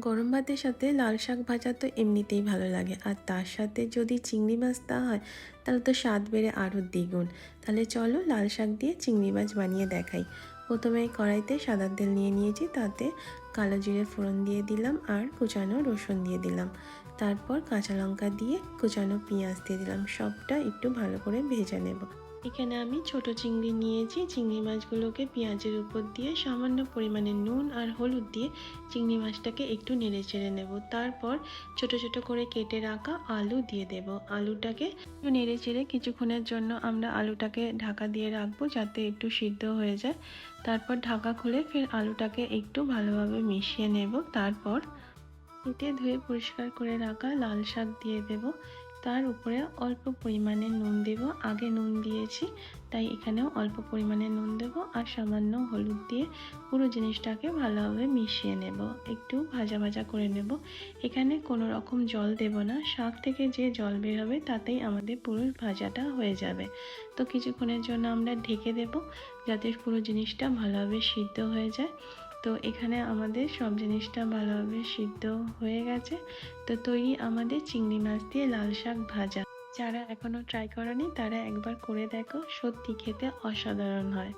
গরম ভাতের সাথে লাল শাক ভাজা তো এমনিতেই ভালো লাগে, আর তার সাথে যদি চিংড়ি মাছ দেওয়া হয় তাহলে তো স্বাদ বেড়ে আরও দ্বিগুণ। তাহলে চলো লাল শাক দিয়ে চিংড়ি মাছ বানিয়ে দেখাই। প্রথমে কড়াইতে সাদা তেল নিয়ে নিয়েছি, তাতে কালো জিরে ফোড়ন দিয়ে দিলাম আর কুচানো রসুন দিয়ে দিলাম। তারপর কাঁচা লঙ্কা দিয়ে কুচানো পেঁয়াজ দিয়ে দিলাম, সবটা একটু ভালো করে ভেজে নেব। এখানে আমি ছোট চিংড়ি নিয়েছি। চিংড়ি মাছগুলোকে পেঁয়াজের উপর দিয়ে সামান্য পরিমাণে নুন আর হলুদ দিয়ে চিংড়ি মাছটাকে একটু নেড়ে চেড়ে নেব। তারপর ছোট ছোট করে কেটে রাখা আলু দিয়ে দেব। আলুটাকে একটু নেড়ে চেড়ে কিছুক্ষণের জন্য আমরা আলুটাকে ঢাকা দিয়ে রাখবো, যাতে একটু সিদ্ধ হয়ে যায়। তারপর ঢাকা খুলে ফের আলুটাকে একটু ভালোভাবে মিশিয়ে নেব। তারপর কেটে ধুয়ে পরিষ্কার করে রাখা লাল শাক দিয়ে দেব। তার উপরে অল্প পরিমাণে নুন দেব, আগে নুন দিয়েছি তাই এখানেও অল্প পরিমাণে নুন দেব আর সামান্য হলুদ দিয়ে পুরো জিনিসটাকে ভালোভাবে মিশিয়ে নেব, একটু ভাজা ভাজা করে নেব। এখানে কোনো রকম জল দেব না, শাক থেকে যে জল বের হবে তাতেই আমাদের পুরো ভাজাটা হয়ে যাবে। তো কিছুক্ষণের জন্য আমরা ঢেকে দেব, যাতে পুরো জিনিসটা ভালোভাবে সিদ্ধ হয়ে যায়। তো এখানে আমাদের সব জিনিসটা ভালোভাবে সিদ্ধ হয়ে গেছে। তো তৈরি আমাদের চিংড়ি মাছ দিয়ে লাল শাক ভাজা। যারা এখনো ট্রাই করনি তারা একবার করে দেখো, সত্যি খেতে অসাধারণ হয়।